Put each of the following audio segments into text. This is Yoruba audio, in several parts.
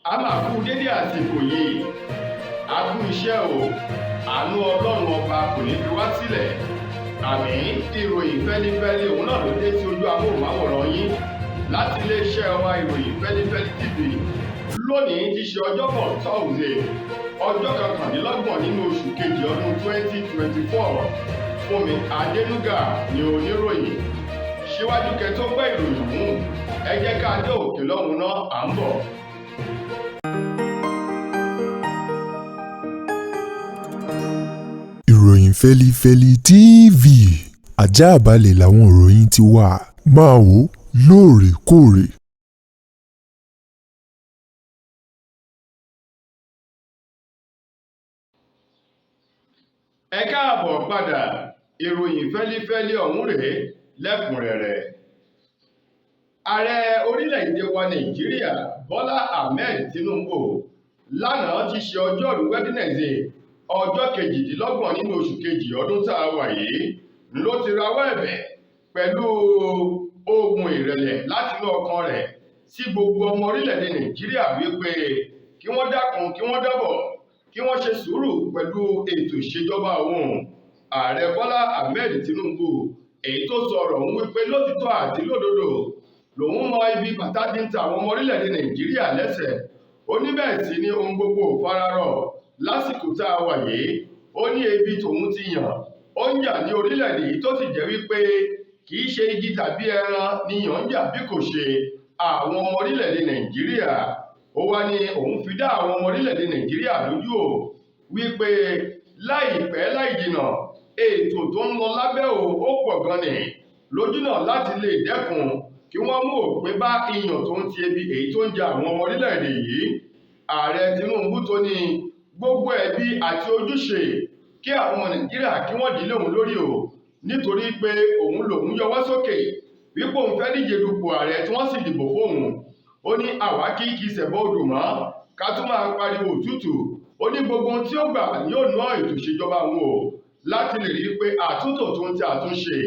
A máa kú dédé àsìkò yìí, a kú iṣẹ́ o, àánú Ọlọ́run ọba kò ní fi wá sílẹ̀. Àmì ìròyìn fẹ́lifẹ́li òun náà ló dé sí ojú amóhùnmáwòrán yín láti iléeṣẹ́ wa ìròyìn Feli-feli TV. Lónìí ti ṣe ọjọ́bọ̀ Thursday, ọjọ́ kọkàndínlọ́gbọ̀n nínú oṣù kejì ọdún 2024. Fúnmi Adénúgà ni oníròyìn. Síwájú kẹ́ tó gbọ́ ìròyìn ọ̀hún, ẹ jẹ́ ká dé òkè lọ́hùn náà, à ń bọ̀. Ìròyìn Feli-feli TV àjààbálẹ̀ làwọn ìròyìn ti wà, máa wò lóòrèkóòrè. Ẹ káàbọ̀ padà, ìròyìn Feli-feli ọ̀hún rèé lẹ́kùnrẹ́rẹ́. Ààrẹ orílẹ̀-èdè wa Nàìjíríà Bọ́lá Ahmed Tinubu lánàá ti ṣe ọjọ́rú Wednesday ọjọ́ kejìdínlọ́gbọ̀n nínú oṣù kejì ọdún tá a wà yìí ló ti rawọ́ ẹ̀bẹ̀ pẹ̀lú ohùn ìrẹ̀lẹ̀ látinú ọkàn rẹ̀ sí gbogbo ọmọ orílẹ̀-èdè Nàìjíríà wípé kí wọ́n dákun kí wọ́n dábọ̀ kí wọ́n ṣe sùúrù pẹ̀lú ètò ìṣèjọba òun. Ààrẹ Bọ́lá Ahmed Tinubu èyí tó sọ̀rọ̀ òun wípé lótìtọ́ àti lódodo lòun mọ ibi bàtà ti ń ta àwọn ọmọ orílẹ̀-èdè Nàìjíríà lẹ́sẹ̀. Ó ní bẹ́ẹ̀ sì ni ohun gbogbo ò fararọ̀ lásìkò tá a wà yìí. Ó ní ebi tòun ti yàn ó ń jà ní orílẹ̀-èdè yìí tó sì jẹ́ wípé kì í ṣe igi tàbí ẹran ni yàn ń jà bí kò ṣe àwọn ọmọ orílẹ̀-èdè Nàìjíríà. Ó wá ní òun fi dá àwọn ọmọ orílẹ̀-èdè Nàìjíríà lójú o wípé láìpẹ́ láì jìnnà ètò tó ń lọ lábẹ́ ó pọ̀ gan ni lójúnà láti lè dẹ́kun kí wọ́n mú òpin bá iyàn tó ń ti ebi èyí tó ń ja àwọn ọmọ orílẹ̀-èdè yìí. Ààrẹ Tinubu tó ní gbogbo ẹ̀bi àti ojúṣe kí àwọn ọmọ Nàìjíríà kí wọ́n dìlé òun lórí o nítorí pé òun lòun yọwọ́ sókè wípé òun fẹ́ díje dupò ààrẹ tí wọ́n sì dìbò fóun. Ó ní àwa kì í ṣẹ̀bọ̀ odò mọ́ ká tún máa pariwo òtútù. Ó ní gbogbo ohun tí ó gbà yóò ná ètò ìṣèjọba òun o láti lè rí i pé àtúntò tó ń ti àtúnṣe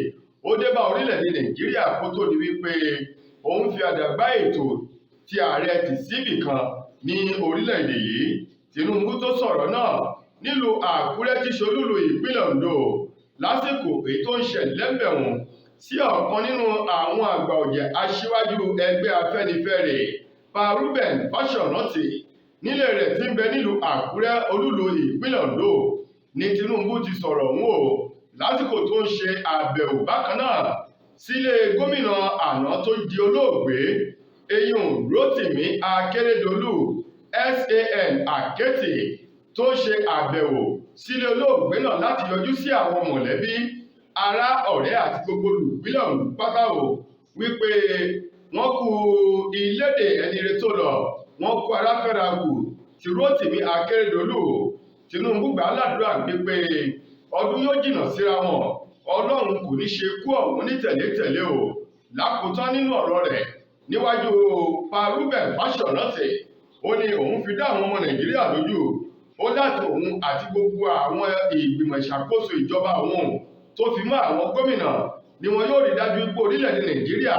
ó dé bá orílẹ̀-èdè Nàìjíríà kó tó di wípé òun fi àdàgbà ètò ti ààrẹ tì síbì kan ní orílẹ̀-èdè yìí. Tinubu tó sọ̀rọ̀ náà nílùú Àkúrẹ́ tí ṣolúlu ìpínlẹ̀ Ondo lásìkò èyí tó ń ṣẹlẹ̀ lẹ́mbẹ̀wọ̀n sí ọ̀kan nínú àwọn àgbà ọ̀jẹ̀ aṣíwájú ẹgbẹ́ Afẹ́nifẹ́re Pa Reuben Fásọ̀rántì nílé rẹ̀ tí ń bẹ nílùú Àkúrẹ́ olúlu ìpínlẹ̀ Ondo ní Tinubu ti sọ̀rọ̀ ọ̀hún o lásìkò tó ń ṣe àbẹ̀wò bákan náà sílé gómìnà àná tó di olóògbé eyín Rotimi Akeredolu SAN Aketi tó ṣe àbẹ̀wò sílé olóògbé náà láti yọjú sí àwọn mọ̀lẹ́bí ará ọ̀rẹ́ àti gbogbo olùpínlẹ̀ Ondo pátá o wípé wọ́n kú ilédè ẹni ire tó lọ wọ́n kú aráfẹ́ra kù ti Rotimi Akeredolu. Tinubu gbà á ládùúrà wípé ọdún yóò jìnnà síra wọn Ọlọ́run kò ní ṣe kú ọ̀hún ní tẹ̀lé-tẹ̀lé o. Lákòótán nínú ọ̀rọ̀ rẹ̀ níwájú Pa Reuben Fásọ̀rántì ó ní òun fi dá àwọn ọmọ Nàìjíríà lójú. Ó láti òun àti gbogbo àwọn ìgbìmọ̀ ìṣàkóso ìjọba òun tó fi mọ́ àwọn gómìnà ni wọn yóò rí dájú pé orílẹ̀-èdè Nàìjíríà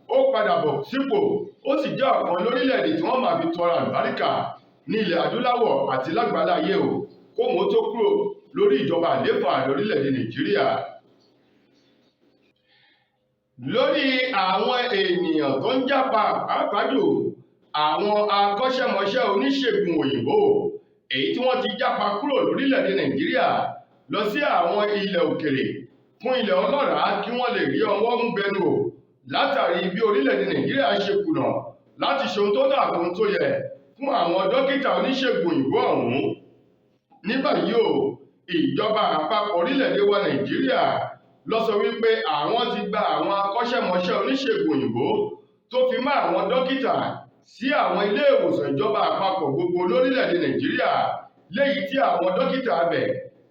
ó padà bọ̀ sípò ó sì jẹ́ ọ̀kan lórílẹ̀-èdè tí wọ́n máa fi tọrọ àlùbáríkà ní ilẹ̀ adúláwọ̀ àti lágbàláyé o kóhun tó kúrò lórí ìjọba àlééfà lórílẹ̀-èdè Nàìjíríà. Lórí àwọn ènìyàn tó ń jápa pàápàá jù àwọn akọ́ṣẹ́mọṣẹ́ oníṣègùn òyìnbó èyí tí wọ́n ti jápa kúrò lórílẹ̀-èdè Nàìjíríà lọ sí àwọn ilẹ̀ òkèrè fún ilẹ̀ ọlọ́ràá kí wọ́n lè rí ọwọ́ mú bẹnu o látàrí bí orílẹ̀-èdè Nàìjíríà ṣe kùnà láti ṣe ohun tó dà tó ń tó yẹ fún àwọn dókítà oníṣègùn òyìnbó ọ̀hún. Ní báyìí o ìjọba àpapọ̀ orílẹ̀-èdè wa Nàìjíríà ló sọ wípé àwọn ti gba àwọn akọ́ṣẹ́mọṣẹ́ oníṣègùn òyìnbó tó fi mọ́ àwọn dókítà sí àwọn ilé ìwòsàn ìjọba àpapọ̀ gbogbo lórílẹ̀-èdè Nàìjíríà léyìí tí àwọn dókítà abẹ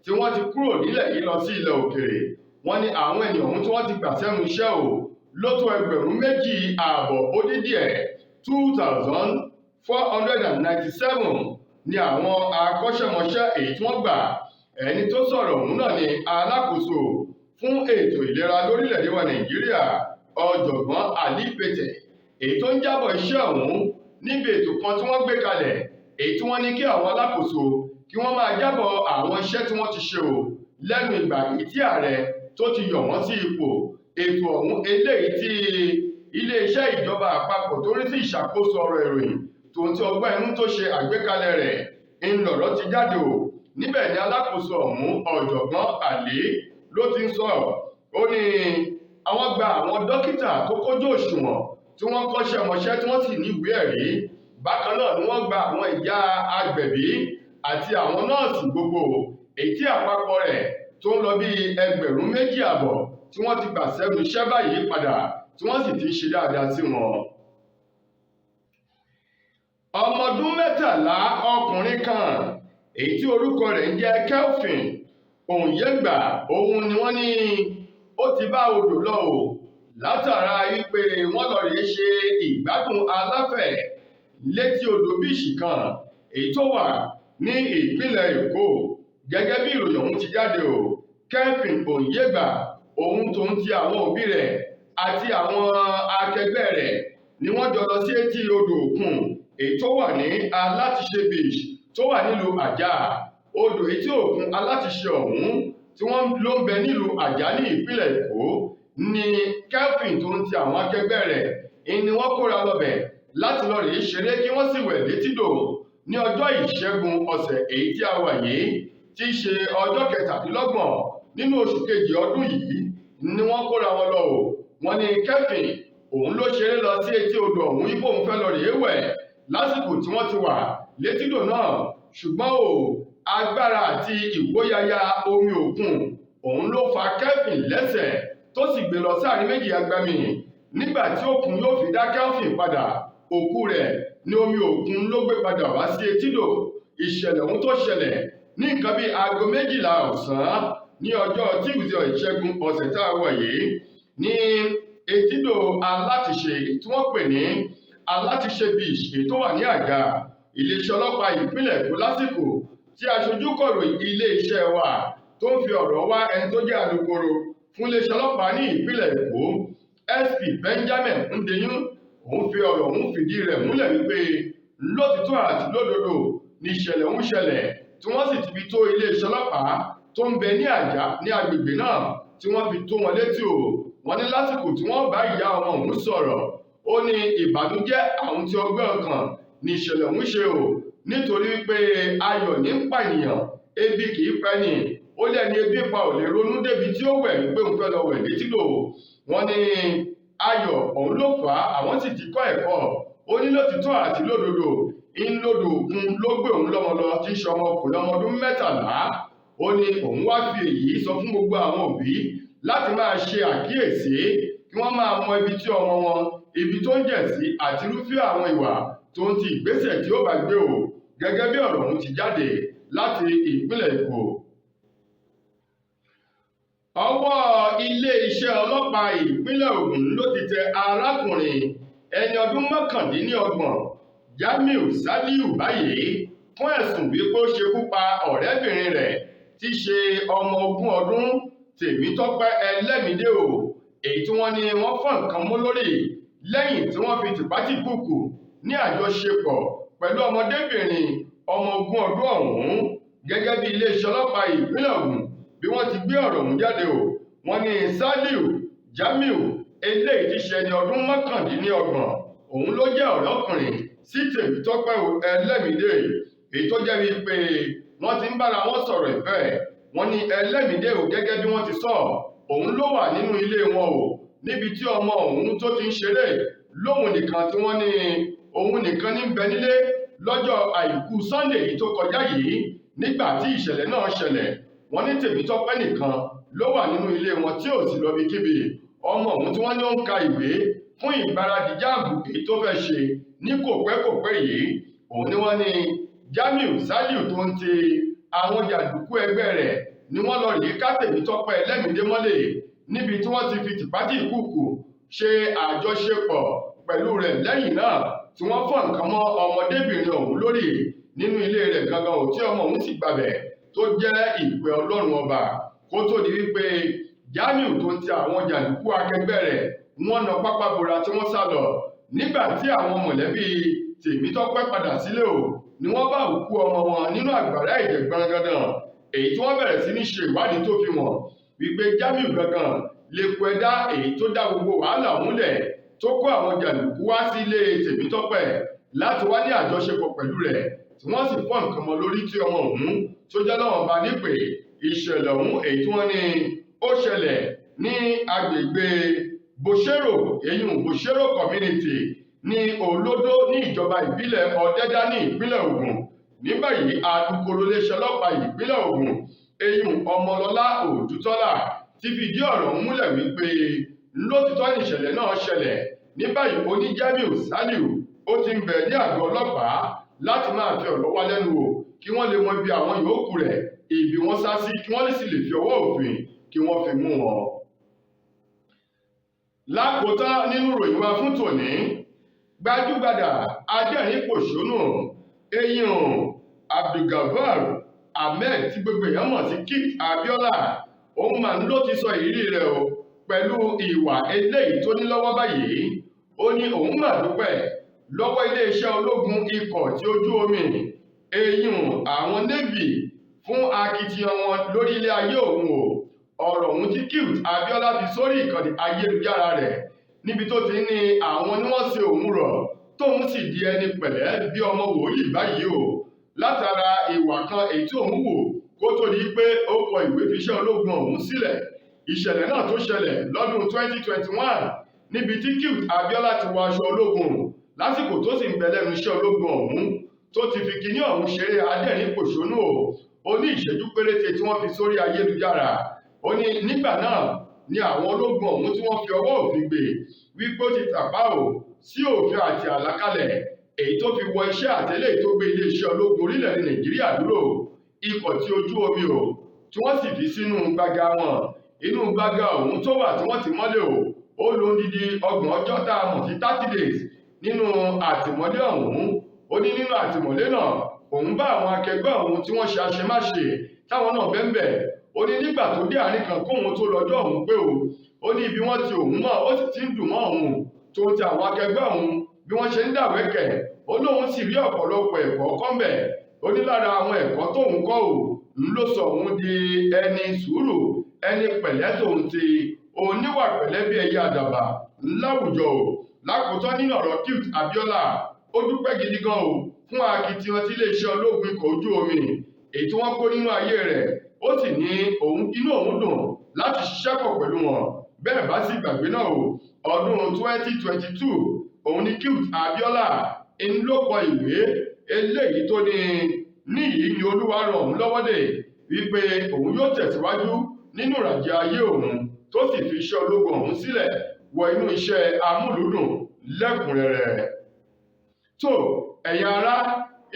tí wọ́n ti kúrò nílẹ̀ yìí lọ sí ilẹ̀ òkèrè. Wọ́n ní àwọn ènìyàn ọ̀hún tí wọ́n ti gbà sẹ́nu iṣẹ́ o ló tó 2,500 ó dín díẹ̀ 2,497 ni àwọn akọ́ṣẹ́mọṣẹ́ èyí tí wọ́n gbà. Ẹni tó sọ̀rọ̀ ọ̀hún náà ni alákòóso fún ètò ìlera lórílẹ̀-èdè wa Nàìjíríà Ọ̀jọ̀gbọ́n Ali Pete èyí tó ń jábọ̀ iṣẹ́ ọ̀hún níbi ètò kan tí wọ́n gbé kalẹ̀ èyí tí wọ́n ní kí àwọn alákòóso kí wọ́n máa jábọ̀ àwọn iṣẹ́ tí wọ́n ti ṣe o lẹ́nu ìgbà tí ààrẹ tó ti yàn wọ́n sí ipò. Ètò ọ̀hún eléyìí tí iléeṣẹ́ ìjọba àpapọ̀ tó rí sí ìṣàkóso ọ̀rọ̀ ìròyìn tó ń tí ọgbọ́n inú tó ṣe àgbékalẹ̀ rẹ̀ ńlọrọ̀ ti jáde o. Níbẹ̀ ni alákòóso ọ̀hún ọ̀jọ̀gbọ́n Àlè ló ti ń sọ̀rọ̀. Ó ní àwọn gba àwọn dókítà tó kójú òṣùwọ̀n tí wọ́n kọ́ṣẹ́ mọṣẹ́ tí wọ́n sì ní ìwé ẹ̀rí. Bákan náà ni wọ́n gba àwọn ìyá agbẹ̀bí àti àwọn nọ́ọ̀sì gbogbo èyí tí àpapọ̀ rẹ̀ tó ń lọ bí 2,500 tí wọ́n ti gbà sẹ́nu iṣẹ́ báyìí padà tí wọ́n sì ti ń ṣe dáadáa sí wọn. Ọmọ ọdún 13 ọkùnrin kan èyí tí orúkọ rẹ̀ ń jẹ́ Kelvin Onyegba Ohun ni wọ́n ní ó ti bá odò lọ o látara wípé wọ́n lọ rèé ṣe ìgbádùn aláfẹ̀ létí odò bíìṣì kan èyí tó wà ní ìpínlẹ̀ Èkó. Gẹ́gẹ́ bí ìròyìn ọ̀hún ti jáde o, Kelvin Onyegba Ohun tó ń ti àwọn òbí rẹ̀ àti àwọn akẹgbẹ́ rẹ̀ ni wọ́n jọ lọ sí etí odò òkun èyí tó wà ní Alátiṣe beach tó wà nílùú Àjà. Odò etí òkun Alátiṣe ọ̀hún tí wọ́n ló ń bẹ nílùú Àjà ní ìpínlẹ̀ Èkó ni Kelvin tó ń ti àwọn akẹgbẹ́ rẹ̀ ni wọ́n kóra lọ́bẹ̀ láti lọ rèé ṣeré kí wọ́n sì wẹ̀ létídò ní ọjọ́ Ìṣẹ́gun ọ̀sẹ̀ èyí tí a wà yìí tí í ṣe ọjọ́ 27 nínú oṣù kejì ọdún yìí ni wọ́n kóra wọn lọ o. Wọ́n ní Kelvin òun ló ṣeré lọ sí etí odò ọ̀hún ipò òun fẹ́ lọ rèé wẹ̀ lásìkò tí wọ́n ti wà létídò náà, ṣùgbọ́n o agbára àti ìwóyàyà omi òkun òun ló fa Kelvin lẹ́sẹ̀ tó sì gbé lọ sáàrin méjì agbami. Nígbà tí òkun yóò fi dá Kelvin padà, òkú rẹ̀ ní omi òkun ló gbé padà wá sí etídò. Ìṣẹ̀lẹ̀ ohun tó ṣẹlẹ̀ ní nǹkan bíi aago 12 ọ̀sán ní ọjọ́ Tuesday Ìṣẹ́gun ọ̀sẹ̀ tá a wọ̀ yìí ní etídò Alátiṣe tí wọ́n pè ní Alátiṣe beach èyí tó wà ní Àjà. Iléeṣẹ́ ọlọ́pàá ìpínlẹ̀ Èkó lásìkò tí aṣojú kọ̀ròyìn iléeṣẹ́ wa tó ń fi ọ̀rọ̀ wá ẹni tó jẹ́ alukoro fún iléeṣẹ́ ọlọ́pàá ní ìpínlẹ̀ Èkó SP Benjamin Hundeyin òun fi ọ̀rọ̀ òun fìdí rẹ̀ múlẹ̀ wípé lótìtọ́ àti lódodo ní ìṣẹ̀lẹ̀ òun ṣẹlẹ̀ tí wọ́n sì ti fi tó iléeṣẹ́ ọlọ́pàá tó ń bẹ ní Àjà ní agbègbè náà tí wọ́n fi tó wọn létí o. Wọ́n ní lásìkò tí wọ́n bá ìyá ọmọ òun sọ̀rọ̀ ó ní ìbànújẹ́ àwọn tí ọgbẹ́ ọkàn ní ìṣẹ̀lẹ̀ òun ṣe o nítorí wípé ayọ̀ ní ń pànìyàn ebi kì í pẹ́ni ó lẹ́ni ebi pa ò lè ronú débi tí ó wẹ̀ wípé òun fẹ́ lọ wẹ̀ létídò. Wọ́n ní ayọ̀ òun ló fà á àwọn sì ti kọ́ ẹ̀kọ́. Ó ní lótìtọ́ àti lódodo ńlodò òkun ló gbé òun lọ́mọ lọ tí í ṣe ọmọkùnrin ọmọ ọdún 13. Ó ní òun wá fi èyí sọ fún gbogbo àwọn òbí láti máa ṣe àkíyèsí kí wọ́n máa mọ ibi tí ọmọ wọn ibi tó ń jẹ̀ sí àti irúfẹ́ àwọn ìwà tó ń ti ìgbésẹ̀ tí ó bá gbé o. Gẹ́gẹ́ bí ọ̀rọ̀ ọ̀hún ti jáde láti ìpínlẹ̀ Èkó. Ọwọ́ ilé-iṣẹ́ ọlọ́pàá ìpínlẹ̀ Ògùn ló ti tẹ arákùnrin ẹni ọdún 29 Jamiu Saliu Bayi fún ẹ̀sùn wípé ó ṣekú pa ọ̀rẹ́bìnrin rẹ̀ tí í ṣe ọmọ 20 ọdún Tèmítọ́pẹ́ Ẹlẹ́mìdé o èyí tí wọ́n ní wọ́n fọ́n nǹkan mú lórí lẹ́yìn tí wọ́n fi tìpátìkúùkù ní àjọṣepọ̀ pẹ̀lú ọmọdébìnrin ọmọ 20 ọdún ọ̀hún. Gẹ́gẹ́ bí iléeṣẹ́ ọlọ́pàá ìpínlẹ̀ Ògùn bí wọ́n ti gbé ọ̀rọ̀ ọ̀hún jáde o, wọ́n ní Saliu Jamiu eléyìí ti ṣe ẹni ọdún 29 òun ló jẹ́ ọ̀rẹ́kùnrin sí Tèmítọ́pẹ́ Ẹlẹ́mìdé èyí tó jẹ́ wípé wọ́n ti ń bára wọn sọ̀rọ̀ ìfẹ́. Wọ́n ní Ẹlẹ́mìdé o gẹ́gẹ́ bí wọ́n ti sọ òun ló wà nínú ilé wọn o níbi tí ọmọ òun tó ti ń ṣeré lóhun nìkan tí wọ́n ní òun nìkan ní bẹ nílé lọ́jọ́ àìkú Sunday yìí tó kọjá yìí nígbà tí ìṣẹ̀lẹ̀ náà ṣẹlẹ̀. Wọ́n ní Tèmítọ́pẹ́ nìkan ló wà nínú ilé wọn tí ò sì lọ bí kíbi. Ọmọ òun tí wọ́n ní ó ń ka ìwé fún ìgbáradì jáàmù èyí tó fẹ́ ṣe ní kòpẹ́kòpẹ́ yìí òun ni wọ́n ní Jamiu Saliu tó ń ti àwọn jàǹdùkú ẹgbẹ́ rẹ̀ ni wọ́n lọ rèé ká Tèmítọ́pẹ́ Ẹlẹ́mìdé mọ́lẹ̀ níbi tí wọ́n ti fi tìpátìkúùkù ṣe àjọṣepọ̀ pẹ̀lú rẹ̀. Lẹ́yìn náà tí wọ́n fọ́n nǹkan mọ́ ọmọdébìnrin ọ̀hún lórí nínú ilé rẹ̀ gangan ò tí ọmọ òun sì gbàbẹ̀ tó jẹ́ ìpè Ọlọ́run ọba kó tó di wípé Jamiu tó ń ti àwọn jàǹdùkú akẹgbẹ́ rẹ̀ wọ́n na pápá bora tí wọ́n sá lọ nígbà tí àwọn mọ̀lẹ́bí Tèmítọ́pẹ́ padà sílé o ni wọ́n bá òkú ọmọ wọn nínú àgbàrá ẹ̀jẹ̀ gbọ̀nrangandan èyí tí wọ́n bẹ̀rẹ̀ sí ní ṣe ìwádìí tó fi wọ́n wípé Jamiu gangan lèpo ẹ̀dá èyí tó dá gbogbo wàhálà múlẹ̀ tó kó àwọn jàǹdùkú wá sí ilé Tèmítọ́pẹ́ láti wá ní àjọṣepọ̀ pẹ̀lú rẹ̀ tí wọ́n sì fọ́ nǹkan mọ́ lórí tí ọmọ òun tó jẹ́ lọ́wọ́n bá nípè ìṣẹ̀lẹ̀ ọ̀hún èyí tí wọ́n ní ó ṣẹlẹ̀ ní agbègbè Bòṣérò community ní Olódó ní ìjọba ìbílẹ̀ Ọ̀dẹ́dá ní ìpínlẹ̀ Ògùn. Ní báyìí alukoro iléeṣẹ́ ọlọ́pàá ìpínlẹ̀ Ògùn Ọmọlọ́lá Òdútọ́lá ti fìdí ọ̀rọ̀ múlẹ̀ wípé lótìtọ́ ní ìṣẹ̀lẹ̀ náà ṣẹlẹ̀. Ní báyìí oní Jamiu Saliu ó ti ń bẹ ní àgọ́ ọlọ́pàá láti máa fi ọ̀rọ̀ wá lẹ́nu wò kí wọ́n lè mọ ibi àwọn yòókù rẹ̀ ibi wọ́n sá sí kí wọ́n sì lè fi ọwọ́ òfin kí wọ́n fi mú wọn. Lákòótán nínú ìròyìn wa fún tòní, gbajúgbajà adẹ́rìn-pòṣónù Abdulgafar Ahmed tí gbogbo èèyàn mọ̀ sí Kit Abiola òun mà ló ti sọ ìrírí rẹ̀ o pẹ̀lú ìwà eléyìí tó ní lọ́wọ́ báyìí. Ó ní òun mà dúpẹ́ lọ́wọ́ iléeṣẹ́ ológun ikọ̀ tí ojú omi àwọn Navy fún akitiyan wọn lórí ilé ayé òun o. Ọ̀rọ̀ òun tí Kit Abiola fi sórí ìkànnì ayélujára rẹ̀ níbi tó ti ní àwọn ni wọ́n ṣe òun rọ̀ tóun sì di ẹni pẹ̀lẹ́ bí ọmọ wòlíì báyìí o látara ìwà kan èyí tí òun wò kó tó di pé ó kọ ìwé fiṣẹ́ ológun ọ̀hún sílẹ̀. Ìṣẹ̀lẹ̀ náà tó ṣẹlẹ̀ lọ́dún 2021 níbi tí Kit Abiola ti wọ aṣọ ológun lásìkò tó sì ń bẹ lẹ́nu iṣẹ́ ológun ọ̀hún tó ti fi kíní ọ̀hún ṣeré adẹ́rìn-pòṣónù o. Ó ní ìṣẹ́jú péréte tí wọ́n fi sórí ayélujára. Ó ní nígbà náà ni àwọn ológun ọ̀hún tí wọ́n fi ọwọ́ òfin gbé wípé ó ti tàpá o sí òfin àti àlàkalẹ̀ èyí tó fi wọ iṣẹ́ àtẹ́lẹ̀ tó gbé iléeṣẹ́ ológun orílẹ̀-èdè Nàìjíríà dúró ikọ̀ tí ojú omi o tí wọ́n sì fi sínú gbàgà wọn. Inú gbàgà ọ̀hún tó wà tí wọ́n ti mọ́lé o ó lò dídí 30 ọjọ́ tá a mọ̀ sí 30 days nínú àtìmọ́lé ọ̀hún. Ó ní nínú àtìmọ́lé náà òun bá àwọn akẹgbẹ́ òun tí wọ́n ṣe àṣemáṣe táwọn náà bẹ́ẹ̀. Ó ní nígbà tó dé àárín kan kóhun tó lọ́jọ́ òun pé o ó ní ibi wọ́n ti òun mọ́ ó sì ti ń dùn mọ́ òun tó ti àwọn akẹgbẹ́ òun bí wọ́n ṣe ń dàwẹ́kẹ̀. Ó lóun sì rí ọ̀pọ̀lọpọ̀ ẹ̀kọ́ kọ́ńbẹ̀. Ó ní lára àwọn ẹ̀kọ́ tóun kọ́ ò ń ló sọ òun di ẹni sùúrù ẹni pẹ̀lẹ́ tóun ti oníwà pẹ̀lẹ́ bí ẹyẹ àdàbà láwùjọ o. Lákòótán nínú ọ̀rọ̀ Kit Abiola ó dúpẹ́ gidi gan o fún akitiyan tí iléeṣẹ́ ológun ikọ̀ ojú omi èyí tí wọ́n kó nínú ayé rẹ̀. Ó sì ní inú òun dùn láti ṣiṣẹ́ pọ̀ pẹ̀lú wọn. Bẹ́ẹ̀ bá sì gbàgbé náà o ọdún 2022 òun ni Kit Abiola ló kọ ìwé eléyìí tó ní níyìí ni Olúwa ràn òun lọ́wọ́ dé wípé òun yóò tẹ̀síwájú nínú ìrìnàjò ayé òun tó sì fi iṣẹ́ ológun ọ̀hún sílẹ̀ wọ inú iṣẹ́ amúlùúdùn lẹ́kùnrẹ́rẹ́. Tó ẹ̀yin ará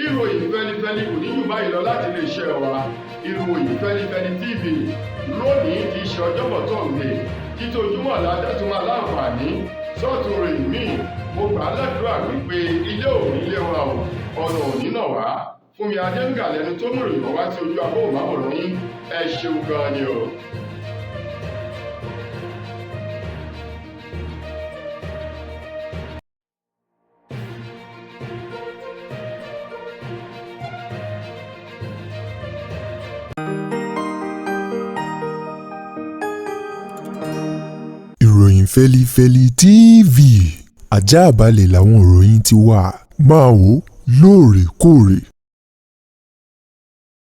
ìròyìn Feli-feli kò ní jù báyìí lọ láti iléeṣẹ́ wa ìròyìn Feli-feli TV lónìí ti ṣe ọjọ́bọ̀ Thursday títí ojúmọ́ ládẹ́tún máa láǹfààní sọ́ọ̀tún ròyìn míì. Mo gbà ládùúrà wípé ilé òní ilé wa o ọ̀nà òní náà wá. Fúnmi Adéǹgà lẹnu tó mú ìròyìn wá sí ojú amóhùnmáwòrán yín. Ẹ ṣeun gan ni o. Ìròyìn Feli-feli TV àjààbálẹ̀ làwọn ìròyìn ti wà máa wò lóòrèkóòrè.